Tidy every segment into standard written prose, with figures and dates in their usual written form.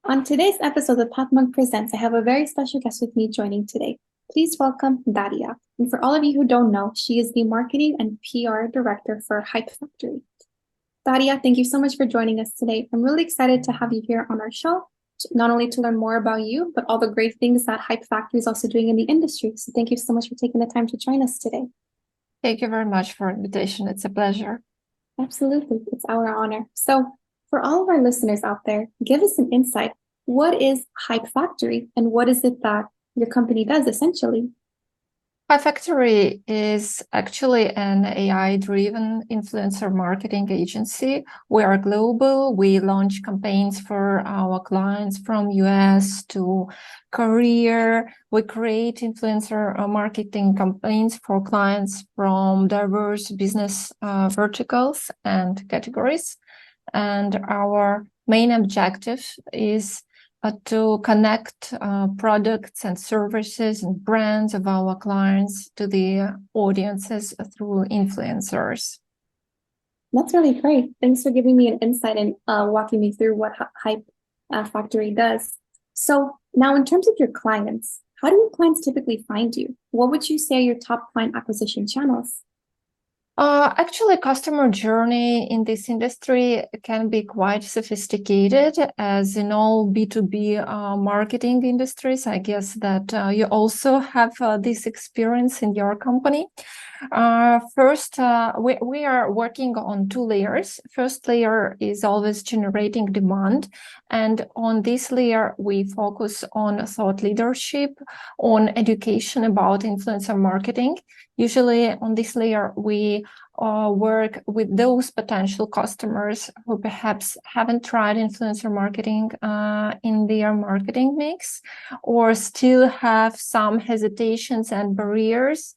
On today's episode of Pathmonk Presents, I have a very special guest with me joining today. Please welcome Daria. And for all of you who don't know, she is the Marketing and PR Director for HypeFactory. Daria, thank you so much for joining us today. I'm really excited to have you here on our show, not only to learn more about you, but all the great things that HypeFactory is also doing in the industry. So thank you so much for taking the time to join us today. Thank you very much for the invitation. It's a pleasure. Absolutely. It's our honor. So for all of our listeners out there, give us an insight. What is HypeFactory and what is it that your company does essentially? HypeFactory is actually an AI-driven influencer marketing agency. We are global. We launch campaigns for our clients from US to Korea. We create influencer marketing campaigns for clients from diverse business verticals and categories. And our main objective is to connect products and services and brands of our clients to the audiences through influencers. That's really great. Thanks for giving me an insight and walking me through what HypeFactory does. So now in terms of your clients, how do your clients typically find you? What would you say are your top client acquisition channels? Actually, customer journey in this industry can be quite sophisticated, as in all B2B marketing industries. I guess that you also have this experience in your company. First, we are working on two layers. First layer is always generating demand. And on this layer, we focus on thought leadership, on education about influencer marketing. Usually on this layer, we work with those potential customers who perhaps haven't tried influencer marketing in their marketing mix, or still have some hesitations and barriers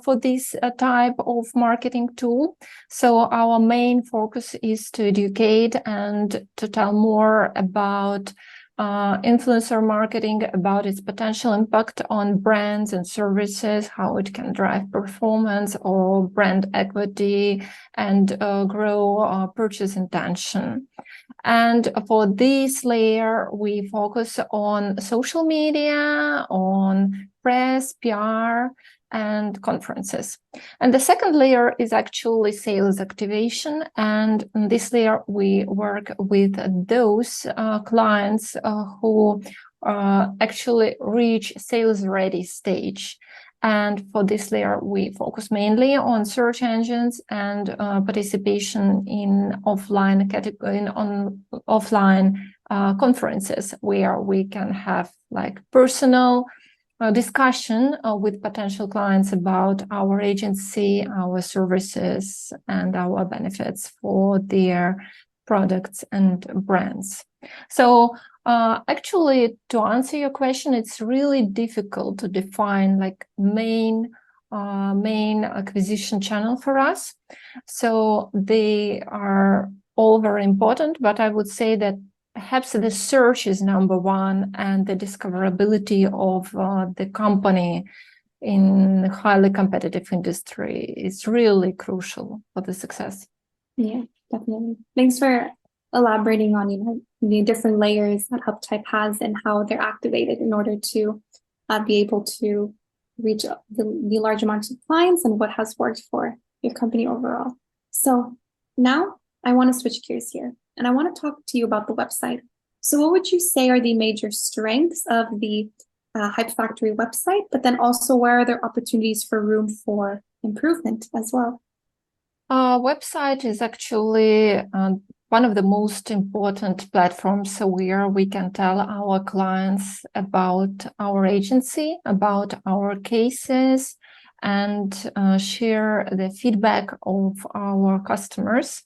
for this type of marketing tool. So our main focus is to educate and to tell more about influencer marketing, about its potential impact on brands and services, how it can drive performance or brand equity and grow purchase intention. And for this layer, we focus on social media, on press, PR, and conferences. And the second layer is actually sales activation. And in this layer, we work with those clients who actually reach sales ready stage. And for this layer, we focus mainly on search engines and participation in offline conferences where we can have like personal discussion with potential clients about our agency, our services, and our benefits for their products and brands. So actually, to answer your question, it's really difficult to define like main acquisition channel for us. So they are all very important, but I would say that perhaps the search is number one, and the discoverability of the company in a highly competitive industry is really crucial for the success. Yeah, definitely. Thanks for elaborating on, the different layers that HypeType has and how they're activated in order to be able to reach the large amounts of clients and what has worked for your company overall. So now I want to switch gears here. And I want to talk to you about the website. So what would you say are the major strengths of the HypeFactory website, but then also where are there opportunities for room for improvement as well? Website is actually one of the most important platforms where we can tell our clients about our agency, about our cases, and share the feedback of our customers.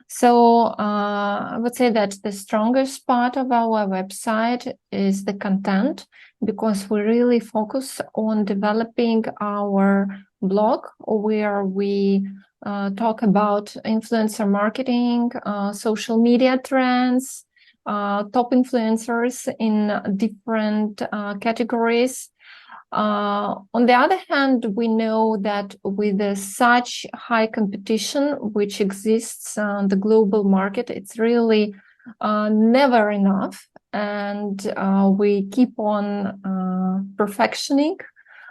So I would say that the strongest part of our website is the content, because we really focus on developing our blog where we talk about influencer marketing, social media trends, top influencers in different categories. On the other hand, we know that with such high competition which exists on the global market, it's really never enough and we keep on perfectioning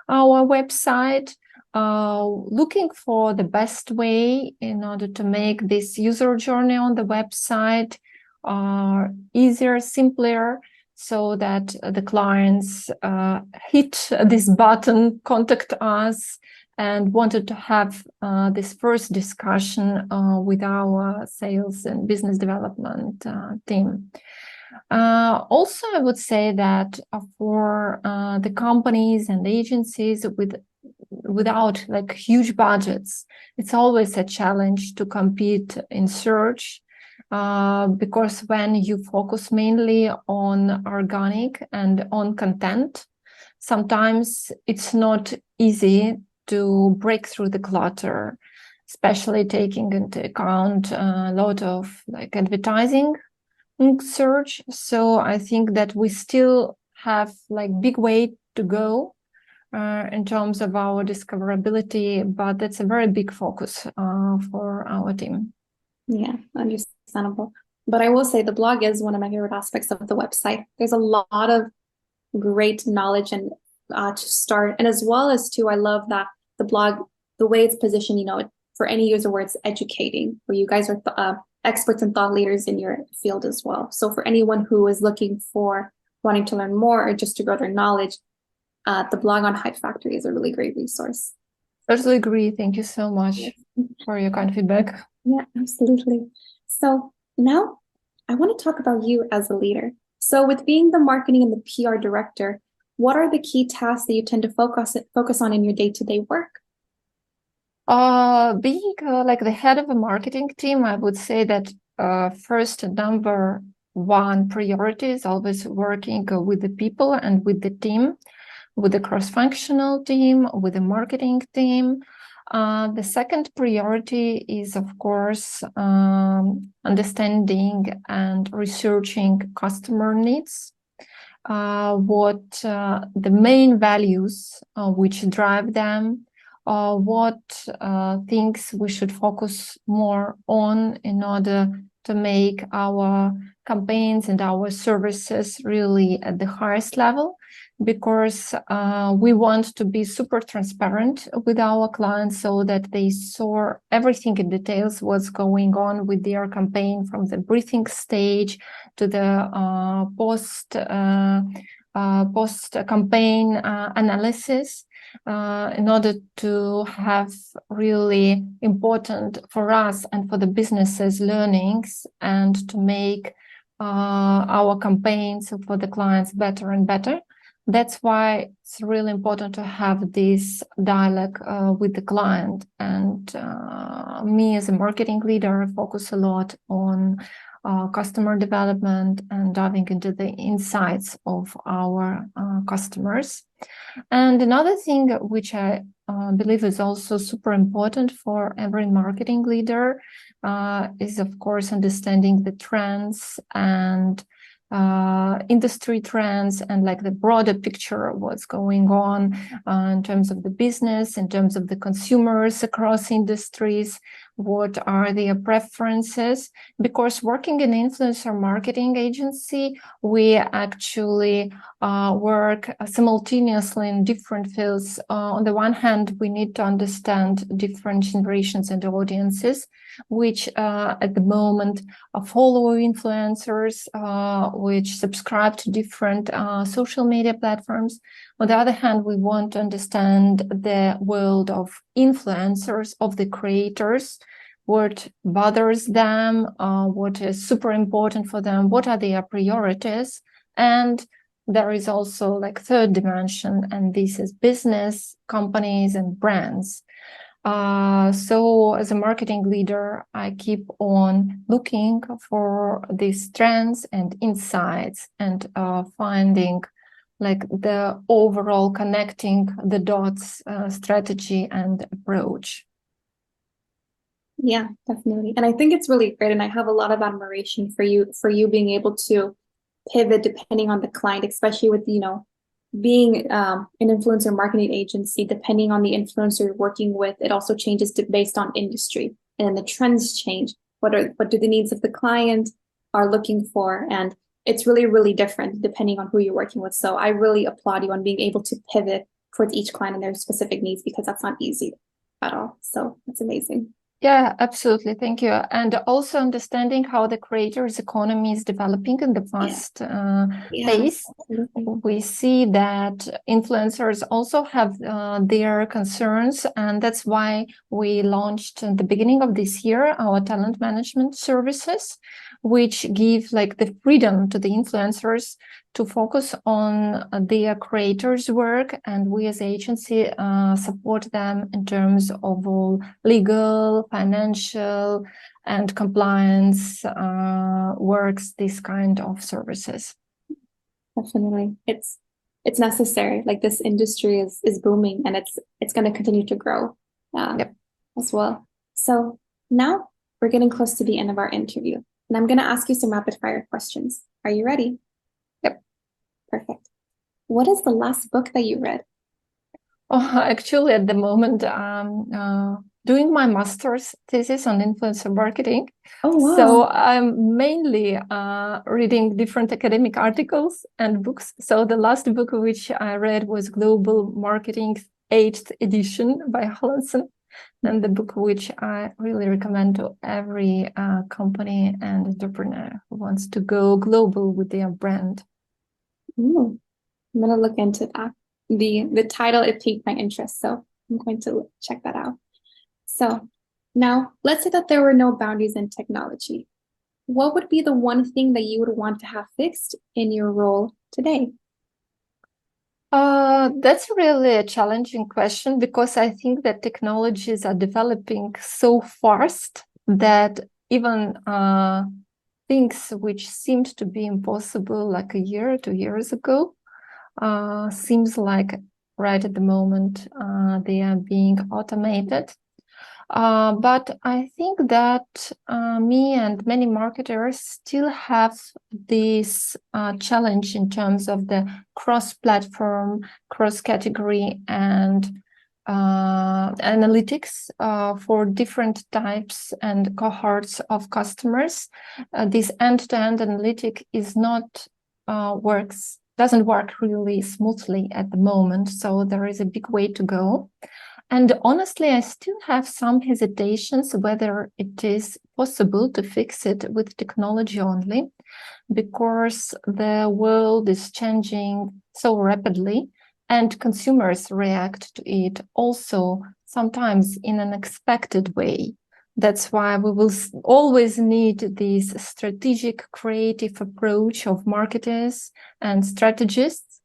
our website, looking for the best way in order to make this user journey on the website easier, simpler, so that the clients hit this button, contact us, and wanted to have this first discussion with our sales and business development team. Also, I would say that for the companies and agencies without like huge budgets, it's always a challenge to compete in search, because when you focus mainly on organic and on content, sometimes it's not easy to break through the clutter, especially taking into account a lot of like advertising search. So I think that we still have like big way to go in terms of our discoverability, but that's a very big focus for our team. Yeah, understandable. But I will say the blog is one of my favorite aspects of the website. There's a lot of great knowledge and to start, and as well as too, I love that the blog, the way it's positioned, you know, for any user where it's educating, where you guys are experts and thought leaders in your field as well. So for anyone who is looking for wanting to learn more or just to grow their knowledge, the blog on HypeFactory is a really great resource. Totally agree. Thank you so much for your kind feedback. Yeah, absolutely. So now I want to talk about you as a leader. So with being the marketing and the PR director, what are the key tasks that you tend to focus on in your day-to-day work? Being like the head of a marketing team, I would say that first number one priority is always working with the people and with the team, with the cross-functional team, with the marketing team. The second priority is, of course, understanding and researching customer needs, what the main values which drive them, what things we should focus more on in order to make our campaigns and our services really at the highest level, because we want to be super transparent with our clients so that they saw everything in details, what's going on with their campaign from the briefing stage to the post campaign analysis, in order to have really important for us and for the businesses learnings, and to make our campaigns for the clients better and better. That's why it's really important to have this dialogue with the client. And me as a marketing leader, I focus a lot on customer development and diving into the insights of our customers. And another thing which I believe is also super important for every marketing leader is, of course, understanding the trends and industry trends and like the broader picture of what's going on in terms of the business, in terms of the consumers across industries, what are their preferences. Because working in influencer marketing agency, we actually work simultaneously in different fields. On the one hand, we need to understand different generations and audiences, which at the moment follow influencers, which subscribe to different social media platforms. On the other hand, we want to understand the world of influencers, of the creators, what bothers them, what is super important for them, what are their priorities. And there is also like third dimension, and this is business, companies, and brands. So as a marketing leader, I keep on looking for these trends and insights and finding like the overall connecting the dots strategy and approach. Yeah, definitely. And I think it's really great. And I have a lot of admiration for you being able to pivot depending on the client, especially with, you know, being an influencer marketing agency, depending on the influencer you're working with, it also changes based on industry, and the trends change. What do the needs of the client are looking for? And it's really, really different depending on who you're working with. So I really applaud you on being able to pivot towards each client and their specific needs, because that's not easy at all. So that's amazing. Yeah, absolutely. Thank you. And also understanding how the creators economy is developing in the fast pace. Absolutely. We see that influencers also have their concerns, and that's why we launched at the beginning of this year our talent management services, which give like the freedom to the influencers to focus on their creators' work, and we as agency support them in terms of all legal, financial, and compliance works, this kind of services. Definitely. It's necessary. Like, this industry is booming, and it's going to continue to grow Yep. as well. So now we're getting close to the end of our interview, and I'm going to ask you some rapid fire questions. Are you ready? Yep. Perfect. What is the last book that you read? Oh, actually, at the moment, doing my master's thesis on influencer marketing. Oh, wow. So I'm mainly reading different academic articles and books. So the last book which I read was Global Marketing 8th edition by Hollandson, and the book which I really recommend to every company and entrepreneur who wants to go global with their brand. Ooh, I'm going to look into that. The title, it piqued my interest, so I'm going to check that out. So now let's say that there were no boundaries in technology. What would be the one thing that you would want to have fixed in your role today? That's really a challenging question, because I think that technologies are developing so fast that even things which seemed to be impossible like a year or 2 years ago seems like right at the moment they are being automated. But I think that me and many marketers still have this challenge in terms of the cross-platform, cross-category, and analytics for different types and cohorts of customers. This end-to-end analytic is not doesn't work really smoothly at the moment, so there is a big way to go. And honestly, I still have some hesitations whether it is possible to fix it with technology only, because the world is changing so rapidly and consumers react to it also sometimes in an unexpected way. That's why we will always need this strategic, creative approach of marketers and strategists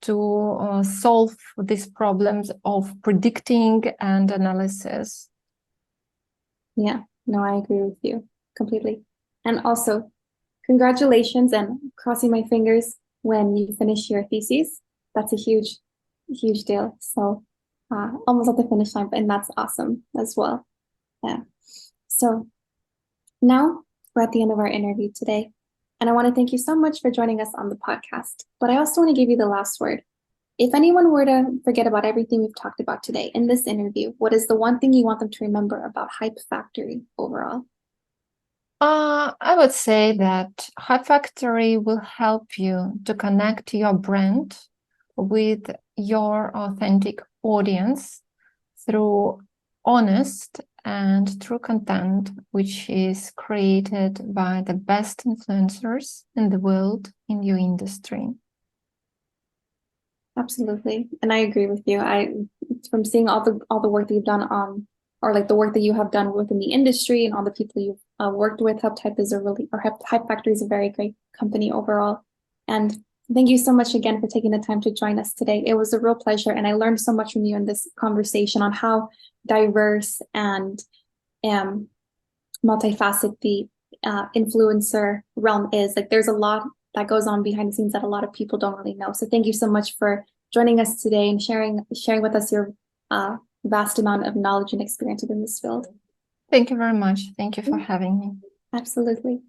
to solve these problems of predicting and analysis. Yeah, no, I agree with you completely. And also, congratulations, and crossing my fingers when you finish your thesis. That's a huge, huge deal. So almost at the finish line, and that's awesome as well. Yeah. So now we're at the end of our interview today. And I want to thank you so much for joining us on the podcast. But I also want to give you the last word. If anyone were to forget about everything we've talked about today in this interview, what is the one thing you want them to remember about HypeFactory overall? I would say that HypeFactory will help you to connect your brand with your authentic audience through honest and true content, which is created by the best influencers in the world in your industry. Absolutely. And I agree with you. From seeing all the work that you've done on, or like the work that you have done within the industry and all the people you've worked with, HypeFactory is a very great company overall. And thank you so much again for taking the time to join us today. It was a real pleasure, and I learned so much from you in this conversation on how diverse and multifaceted the influencer realm is. Like, there's a lot that goes on behind the scenes that a lot of people don't really know. So thank you so much for joining us today and sharing with us your vast amount of knowledge and experience within this field. Thank you very much. Thank you for having me. Absolutely.